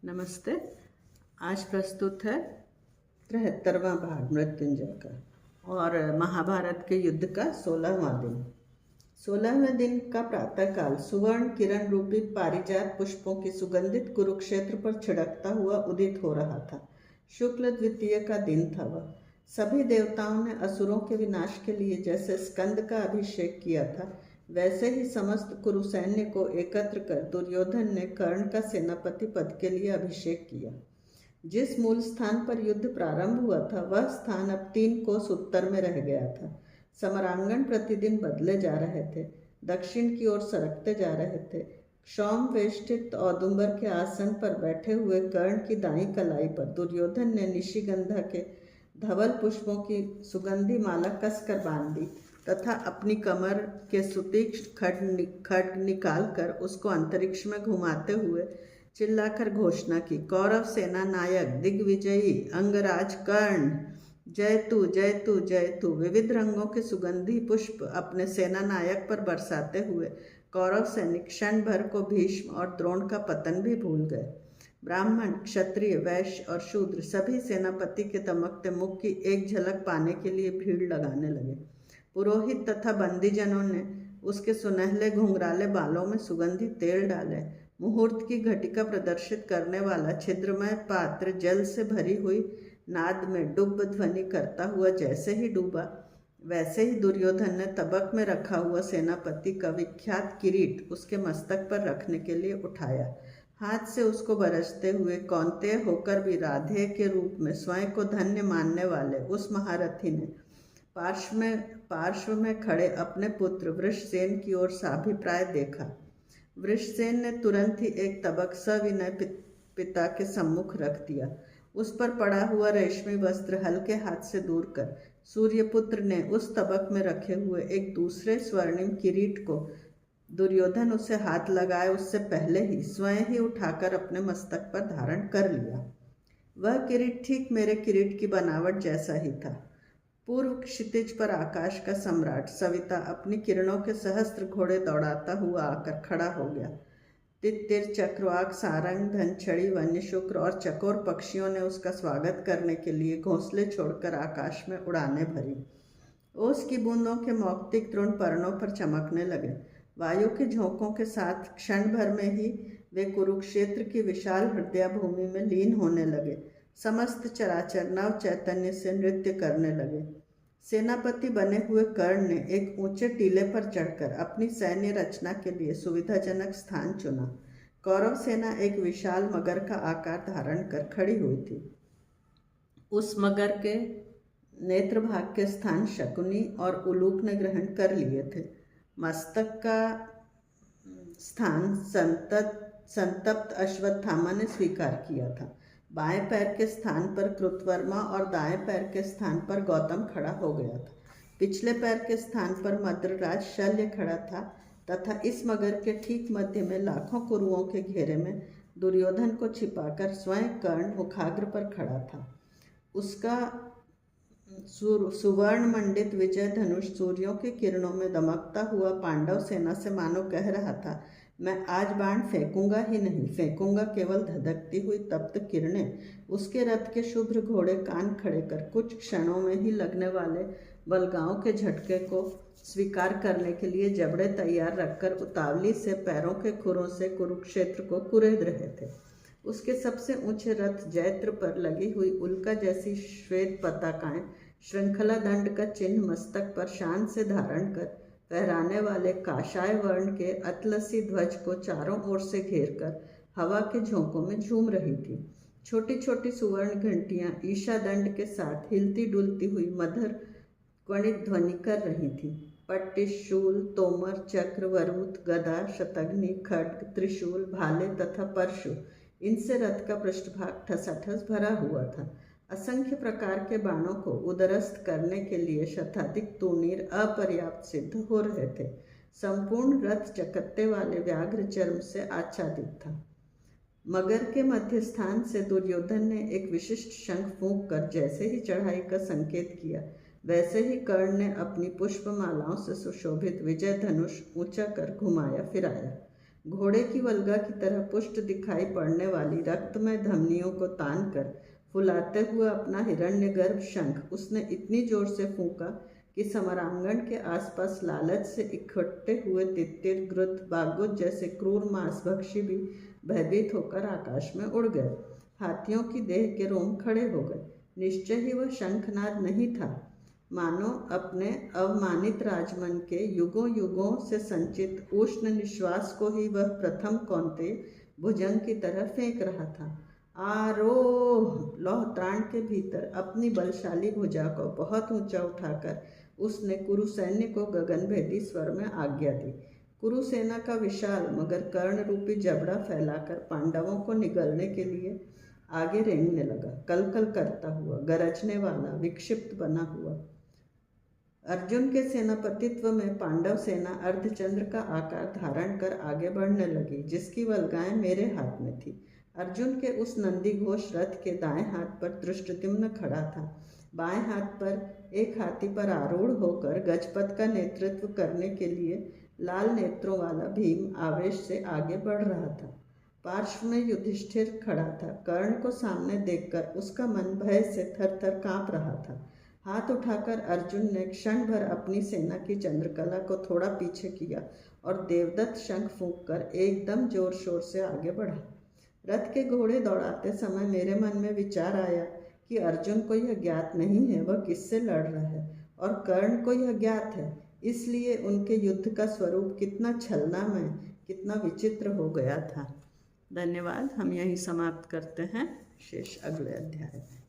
नमस्ते। आज प्रस्तुत है 73वां भाग मृत्युंजय का और महाभारत के युद्ध का 16वां दिन। 16वें दिन का प्रातःकाल सुवर्ण किरण रूपी पारिजात पुष्पों की सुगंधित कुरुक्षेत्र पर छिड़कता हुआ उदित हो रहा था। शुक्ल द्वितीय का दिन था। वह सभी देवताओं ने असुरों के विनाश के लिए जैसे स्कंद का अभिषेक किया था, वैसे ही समस्त कुरु सैन्य को एकत्र कर दुर्योधन ने कर्ण का सेनापति पद के लिए अभिषेक किया। जिस मूल स्थान पर युद्ध प्रारंभ हुआ था, वह स्थान अब 3 कोस उत्तर में रह गया था। समरांगण प्रतिदिन बदले जा रहे थे, दक्षिण की ओर सरकते जा रहे थे। क्षौम वेष्टित औदुंबर के आसन पर बैठे हुए कर्ण की दाईं कलाई पर दुर्योधन ने निशिगंधा के धवल पुष्पों की सुगंधी माला कसकर बांध दी तथा अपनी कमर के सुतीक्ष्ण खड्ग निकालकर उसको अंतरिक्ष में घुमाते हुए चिल्लाकर घोषणा की, कौरव सेना नायक दिग्विजयी अंगराज कर्ण, जय तू जय तू जय तू। विविध रंगों के सुगंधी पुष्प अपने सेना नायक पर बरसाते हुए कौरव सैनिक क्षण भर को भीष्म और द्रोण का पतन भी भूल गए। ब्राह्मण, क्षत्रिय, वैश्य और शूद्र सभी सेनापति के दमकते मुख की एक झलक पाने के लिए भीड़ लगाने लगे। पुरोहित तथा बंदीजनों ने उसके सुनहले घुंघराले बालों में सुगंधी तेल डाले। मुहूर्त की घटिका प्रदर्शित करने वाला छिद्रमय पात्र जल से भरी हुई नाद में डुब ध्वनि करता हुआ जैसे ही डूबा, वैसे ही दुर्योधन ने तबक में रखा हुआ सेनापति का विख्यात किरीट उसके मस्तक पर रखने के लिए उठाया। हाथ से उसको बरसते हुए कौंतेय होकर भी राधेय के रूप में स्वयं को धन्य मानने वाले उस महारथी ने पार्श्व में खड़े अपने पुत्र वृषसेन की ओर साभिप्राय देखा। वृषसेन ने तुरंत ही एक तबक सविनय पिता के सम्मुख रख दिया। उस पर पड़ा हुआ रेशमी वस्त्र हल्के हाथ से दूर कर सूर्यपुत्र ने उस तबक में रखे हुए एक दूसरे स्वर्णिम किरीट को दुर्योधन उसे हाथ लगाए उससे पहले ही स्वयं ही उठाकर अपने मस्तक पर धारण कर लिया। वह किरीट ठीक मेरे किरीट की बनावट जैसा ही था। पूर्व क्षितिज पर आकाश का सम्राट सविता अपनी किरणों के सहस्त्र घोड़े दौड़ाता हुआ आकर खड़ा हो गया। तित्तिर, चक्रवाक, सारंग, धनछड़ी, वन्य शुक्र और चकोर पक्षियों ने उसका स्वागत करने के लिए घोंसले छोड़कर आकाश में उड़ानें भरी। ओस की बूंदों के मौक्तिक तृण पर्णों पर चमकने लगे। वायु के झोंकों के साथ क्षण भर में ही वे कुरुक्षेत्र की विशाल हृदय भूमि में लीन होने लगे। समस्त चराचर नव चैतन्य से नृत्य करने लगे। सेनापति बने हुए कर्ण ने एक ऊंचे टीले पर चढ़कर अपनी सैन्य रचना के लिए सुविधाजनक स्थान चुना। कौरव सेना एक विशाल मगर का आकार धारण कर खड़ी हुई थी। उस मगर के नेत्र भाग के स्थान शकुनी और उलूक ने ग्रहण कर लिए थे। मस्तक का स्थान संतप्त अश्वत्थामा ने स्वीकार किया था। बाएं पैर के स्थान पर कृतवर्मा और दाएं पैर के स्थान पर गौतम खड़ा हो गया था। पिछले पैर के स्थान पर मद्रराज शल्य खड़ा था तथा इस मगर के ठीक मध्य में लाखों कुरुओं के घेरे में दुर्योधन को छिपाकर स्वयं कर्ण मुखाग्र पर खड़ा था। उसका सुवर्ण मंडित विजय धनुष सूर्यों की किरणों में दमकता हुआ पांडव सेना से मानो कह रहा था, मैं आज बाण फेंकूंगा ही नहीं, फेंकूंगा केवल धधकती हुई तप्त किरणें। उसके रथ के शुभ्र घोड़े कान खड़े कर कुछ क्षणों में ही लगने वाले बलगांव के झटके को स्वीकार करने के लिए जबड़े तैयार रखकर उतावली से पैरों के खुरों से कुरुक्षेत्र को कुरेद रहे थे। उसके सबसे ऊंचे रथ जैत्र पर लगी हुई उल्का जैसी श्वेत पताकाएं श्रृंखला दंड का चिन्ह मस्तक पर शान से धारण कर फहराने वाले काशाय वर्ण के अतलसी ध्वज को चारों ओर से घेरकर हवा के झोंकों में झूम रही थी। छोटी छोटी सुवर्ण घंटियां ईशा दंड के साथ हिलती डुलती हुई मधुर क्वणित ध्वनि कर रही थी। पट्टिश, शूल, तोमर, चक्र, वरूथ, गदा, शतघ्नि, खड्ग, त्रिशूल, भाले तथा परशु, इनसे रथ का पृष्ठभाग ठसाठस भरा हुआ था। असंख्य प्रकार के बाणों को उदरस्त करने के लिए शताधिक तूणीर अपर्याप्त सिद्ध हो रहे थे। संपूर्ण रथ चकत्ते वाले व्याघ्र चर्म से आच्छादित था। मगर के मध्य स्थान से दुर्योधन ने एक विशिष्ट शंख फूंक कर जैसे ही चढ़ाई का संकेत किया, वैसे ही कर्ण ने अपनी पुष्पमालाओं से सुशोभित विजय धनुष ऊंचा कर घुमाया फिराया। घोड़े की वल्गा की तरह पुष्ट दिखाई पड़ने वाली रक्तमय धमनियों को तान कर फुलाते हुए अपना हिरण्यगर्भ शंख उसने इतनी जोर से फूंका कि समरांगण के आसपास लालच से इकट्ठे हुए तित्तिर, गृध्र, बागुत जैसे क्रूर मांसभक्षी भी भयभीत होकर आकाश में उड़ गए। हाथियों की देह के रोम खड़े हो गए। निश्चय ही वह शंखनाद नहीं था, मानो अपने अवमानित राजमन के युगों युगों से संचित उष्ण निश्वास को ही वह प्रथम कौंतेय भुजंग की तरह फेंक रहा था। आरोह! लौह त्राण के भीतर अपनी बलशाली भुजा को बहुत ऊंचा उठाकर उसने कुरु सैन्य को गगनभेदी स्वर में आज्ञा दी। कुरु सेना का विशाल मगर कर्ण रूपी जबड़ा फैलाकर पांडवों को निगलने के लिए आगे रेंगने लगा, कलकल करता हुआ, गरजने वाला, विक्षिप्त बना हुआ। अर्जुन के सेनापतित्व में पांडव सेना अर्धचंद्र का आकार धारण कर आगे बढ़ने लगी, जिसकी वल्गाएं मेरे हाथ में थी। अर्जुन के उस नंदी घोष रथ के दाएं हाथ पर धृष्टद्युम्न खड़ा था। बाएं हाथ पर एक हाथी पर आरूढ़ होकर गजपथ का नेतृत्व करने के लिए लाल नेत्रों वाला भीम आवेश से आगे बढ़ रहा था। पार्श्व में युधिष्ठिर खड़ा था। कर्ण को सामने देखकर उसका मन भय से थर थर काँप रहा था। हाथ उठाकर अर्जुन ने क्षण भर अपनी सेना की चंद्रकला को थोड़ा पीछे किया और देवदत्त शंख फूंककर एकदम जोर शोर से आगे बढ़ा। रथ के घोड़े दौड़ाते समय मेरे मन में विचार आया कि अर्जुन को यह ज्ञात नहीं है वह किससे लड़ रहा है, और कर्ण को यह ज्ञात है, इसलिए उनके युद्ध का स्वरूप कितना छलनामय, कितना विचित्र हो गया था। धन्यवाद। हम यहीं समाप्त करते हैं, शेष अगले अध्याय में।